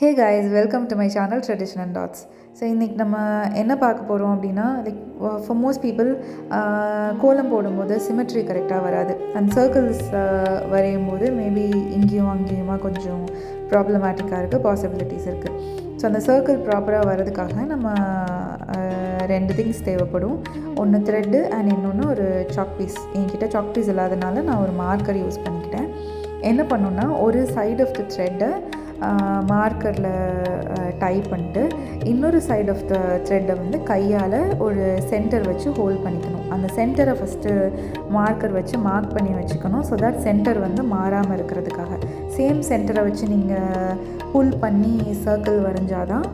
Hey guys, welcome to my channel tradition and tots. So இன்றைக்கி நம்ம என்ன பார்க்க போகிறோம் அப்படின்னா, லைக் ஃபார் மோஸ்ட் பீப்புள் கோலம் போடும்போது சிமெட்ரி கரெக்டாக வராது. அண்ட் சர்க்கிள்ஸ் வரையும் போது மேபி இங்கேயும் அங்கேயுமா கொஞ்சம் ப்ராப்ளமேட்டிக்காக இருக்குது, பாசிபிலிட்டிஸ் இருக்குது. ஸோ அந்த சர்க்கிள் ப்ராப்பராக வர்றதுக்காக நம்ம ரெண்டு திங்ஸ் தேவைப்படும். ஒன்று த்ரெட்டு அண்ட் இன்னொன்று ஒரு சாக் பீஸ். என்கிட்ட சாக் பீஸ் இல்லாதனால நான் ஒரு மார்க்கர் யூஸ் பண்ணிக்கிட்டேன். என்ன பண்ணணுன்னா, ஒரு சைடு ஆஃப் த த்ரெட்டை மார்க்கரில் டைப் பண்ணிட்டு இன்னொரு சைட் ஆஃப் த த்ரெட்டை வந்து கையால் ஒரு சென்டர் வச்சு ஹோல்ட் பண்ணிக்கணும். அந்த சென்டரை ஃபஸ்ட்டு மார்க்கர் வச்சு மார்க் பண்ணி வச்சுக்கணும். ஸோ தட் சென்டர் வந்து மாறாமல் இருக்கிறதுக்காக. சேம் சென்டரை வச்சு நீங்கள் புல் பண்ணி சர்க்கிள் வரைஞ்சாதான்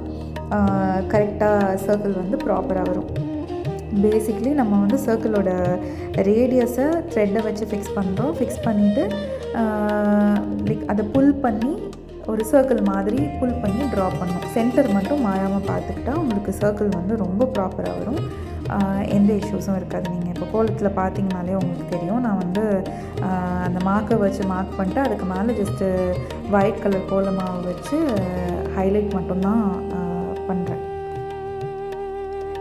கரெக்டாக சர்க்கிள் வந்து ப்ராப்பராக வரும். பேசிக்லி நம்ம வந்து சர்க்கிளோட ரேடியஸை த்ரெட்டை வச்சு ஃபிக்ஸ் பண்ணுறோம். ஃபிக்ஸ் பண்ணிவிட்டு லைக் அதை புல் பண்ணி ஒரு சர்க்கிள் மாதிரி புல் பண்ணி ட்ரா பண்ணணும். சென்டர் மட்டும் மாறாமல் பார்த்துக்கிட்டா உங்களுக்கு சர்க்கிள் வந்து ரொம்ப ப்ராப்பராக வரும். எந்த இஷ்யூஸும் இருக்காது. நீங்கள் இப்போ கோலத்தில் பார்த்தீங்கனாலே உங்களுக்கு தெரியும். நான் வந்து அந்த மார்க்கை வச்சு மார்க் பண்ணிட்டு அதுக்கு மேலே ஜஸ்ட்டு ஒயிட் கலர் கோலமாவை வச்சு ஹைலைட் மட்டும்தான் பண்ணுறேன்.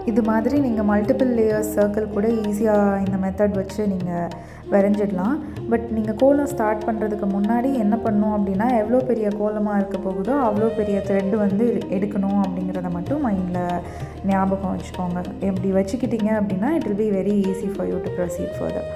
இது மாதிரி நீங்கள் மல்டிபிள் லேயர்ஸ் சர்க்கிள் கூட ஈஸியாக இந்த மெத்தட் வச்சு நீங்கள் வரைஞ்சிடலாம். பட் நீங்கள் கோலம் ஸ்டார்ட் பண்ணுறதுக்கு முன்னாடி என்ன பண்ணணும் அப்படின்னா, எவ்வளோ பெரிய கோலமாக இருக்க போகுதோ அவ்வளோ பெரிய த்ரெட்டு வந்து எடுக்கணும் அப்படிங்கிறத மட்டும் மைண்டில் ஞாபகம் வச்சுக்கோங்க. எப்படி வச்சுக்கிட்டீங்க அப்படின்னா it will be very easy for you to proceed further.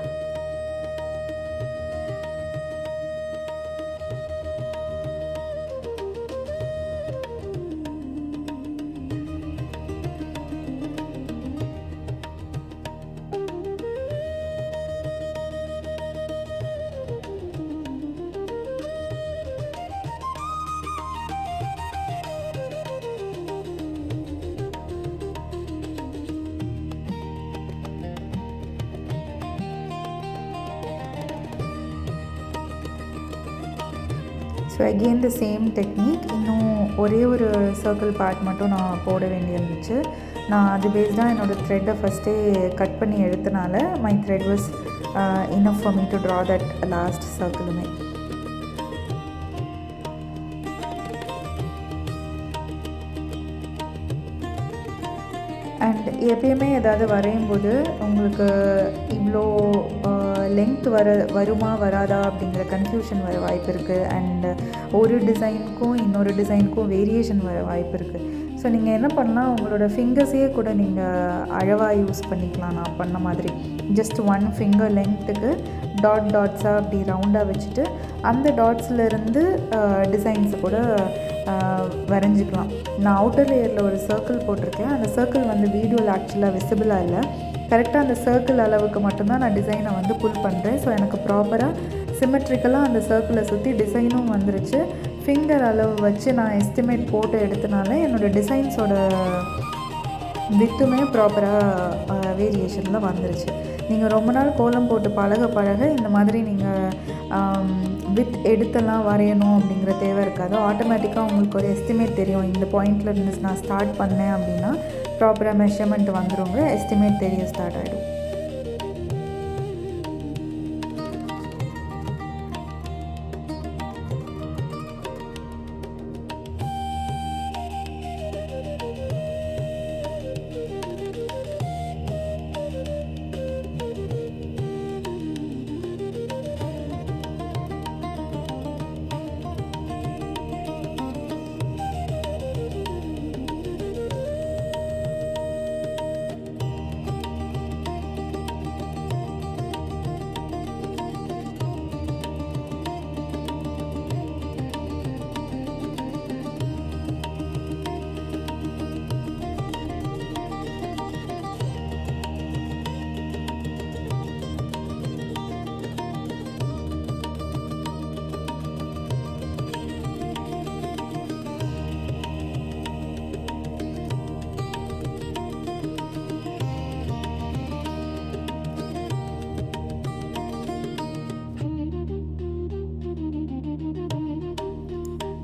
So again the same technique. இன்னும் ஒரே ஒரு சர்க்கிள் பார்ட் மட்டும் நான் போட வேண்டியிருந்துச்சு. நான் அது பேஸ்டாக என்னோடய த்ரெட்டை ஃபஸ்ட்டே கட் பண்ணி எடுத்தனால my thread was enough for me to draw that last சர்க்கிளுமே. அண்ட் எப்பயுமே ஏதாவது வரையும் போது உங்களுக்கு இவ்வளோ லென்த் வருமா வராதா அப்படிங்கிற கன்ஃபியூஷன் வர வாய்ப்பு இருக்குது. அண்ட் ஒரு டிசைனுக்கும் இன்னொரு டிசைனுக்கும் வேரியேஷன் வர வாய்ப்பு இருக்குது. ஸோ நீங்கள் என்ன பண்ணலாம், உங்களோட ஃபிங்கர்ஸையே கூட நீங்கள் அளவாக யூஸ் பண்ணிக்கலாம். நான் பண்ண மாதிரி ஜஸ்ட் 1 ஃபிங்கர் லென்த்துக்கு டாட்ஸாக அப்படி ரவுண்டாக வச்சுட்டு அந்த டாட்ஸ்லேருந்து டிசைன்ஸை கூட வரைஞ்சிக்கலாம். நான் அவுட்டர் லேயரில் ஒரு சர்க்கிள் போட்டிருக்கேன். அந்த சர்க்கிள் வந்து வீடியோவில் ஆக்சுவலாக விசிபிளாக இல்லை. கரெக்டாக அந்த சர்க்கிள் அளவுக்கு மட்டும்தான் நான் டிசைனை வந்து புல் பண்ணுறேன். ஸோ எனக்கு ப்ராப்பராக சிமெட்ரிக்கலாக அந்த சர்க்கிளை சுற்றி டிசைனும் வந்துருச்சு. ஃபிங்கர் அளவு வச்சு நான் எஸ்டிமேட் போட்டு எடுத்தனால என்னோடய டிசைன்ஸோட வித்துமே ப்ராப்பராக வேரியேஷனில் வந்துருச்சு. நீங்கள் ரொம்ப நாள் கோலம் போட்டு பழக இந்த மாதிரி நீங்கள் வித் எடுத்தெல்லாம் வரையணும் அப்படிங்கிற தேவை இருக்காது. ஆட்டோமேட்டிக்காக உங்களுக்கு ஒரு எஸ்டிமேட் தெரியும். இந்த பாயிண்டில் இருந்து நான் ஸ்டார்ட் பண்ணேன் அப்படின்னா ப்ராப்பராக மெஷர்மெண்ட் வந்துடுங்க. எஸ்டிமேட் தெரிய ஸ்டார்ட் ஆகிடும்.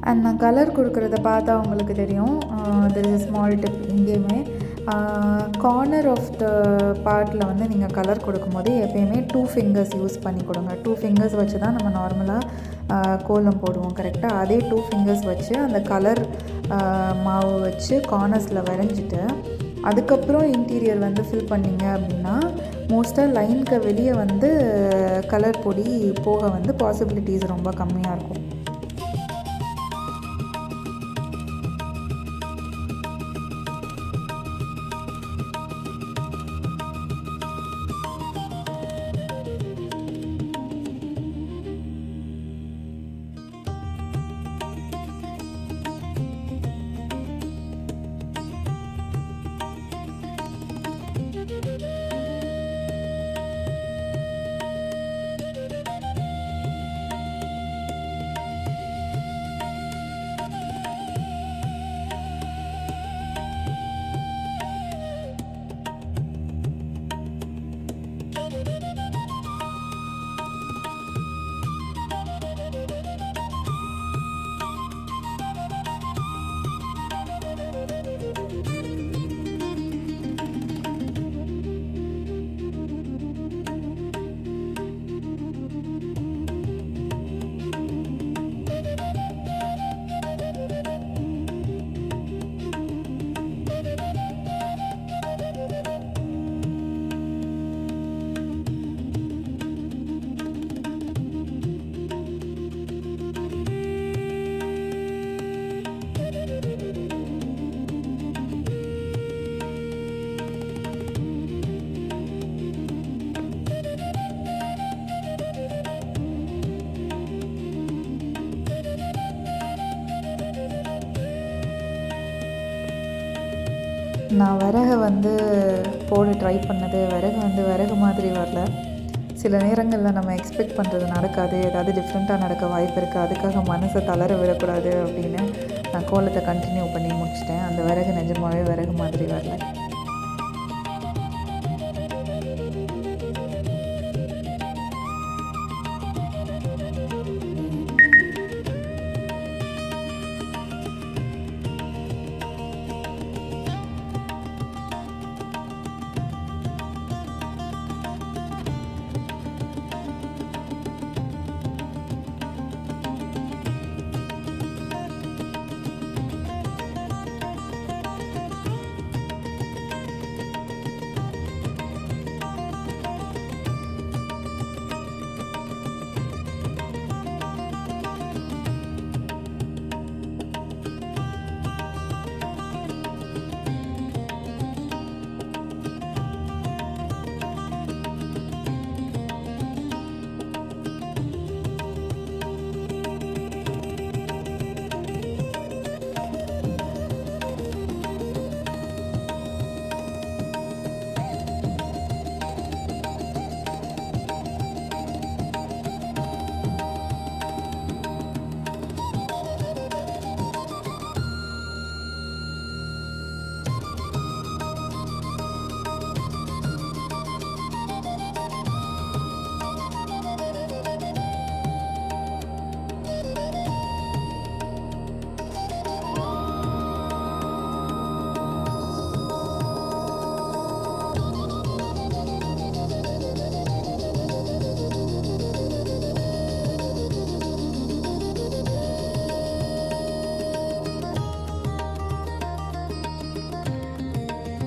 அண்ட் நான் கலர் கொடுக்குறத பார்த்தா உங்களுக்கு தெரியும். தெர் இஸ் ஸ்மால் டிப் இங்கேயுமே. கார்னர் ஆஃப் த பார்ட்டில் வந்து நீங்கள் கலர் கொடுக்கும்போது எப்பயுமே 2 ஃபிங்கர்ஸ் யூஸ் பண்ணி கொடுங்க. 2 ஃபிங்கர்ஸ் வச்சு தான் நம்ம நார்மலாக கோலம் போடுவோம் கரெக்டாக. அதே 2 ஃபிங்கர்ஸ் வச்சு அந்த கலர் மாவு வச்சு கார்னர்ஸில் வரைஞ்சிட்டு அதுக்கப்புறம் இன்டீரியர் வந்து ஃபில் பண்ணிங்க அப்படின்னா மோஸ்ட்டாக லைனுக்கு வெளியே வந்து கலர் பொடி போக வந்து பாசிபிலிட்டிஸ் ரொம்ப கம்மியாக இருக்கும். நான் விறகை வந்து போட ட்ரை பண்ணது, விறகு வந்து விறகு மாதிரி வரல. சில நேரங்களில் நம்ம எக்ஸ்பெக்ட் பண்ணுறது நடக்காது, ஏதாவது டிஃப்ரெண்ட்டாக நடக்க வாய்ப்பு இருக்குது. அதுக்காக மனசை தளர விடக்கூடாது அப்படின்னு நான் கோலத்தை கண்டினியூ பண்ணி முடிச்சிட்டேன். அந்த விறகு நிஜமாகவே விறகு மாதிரி வரல.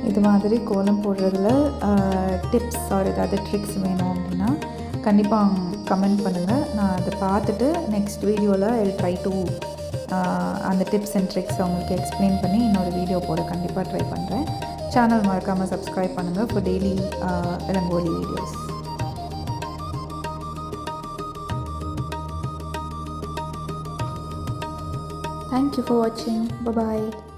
இது மாதிரி கோலம் போடுறதுல டிப்ஸ் ஆர் ஏதாவது ட்ரிக்ஸ் வேணும் அப்படின்னா கண்டிப்பாக கமெண்ட் பண்ணுங்கள். நான் அதை பார்த்துட்டு நெக்ஸ்ட் வீடியோவில் ஐ வில் ட்ரை டு அந்த டிப்ஸ் அண்ட் ட்ரிக்ஸ் அவங்களுக்கு எக்ஸ்பிளைன் பண்ணி இன்னொரு வீடியோ போட கண்டிப்பாக ட்ரை பண்ணுறேன். சேனல் மறக்காமல் சப்ஸ்கிரைப் பண்ணுங்கள் for daily rangoli videos. Thank you for watching. Bye bye.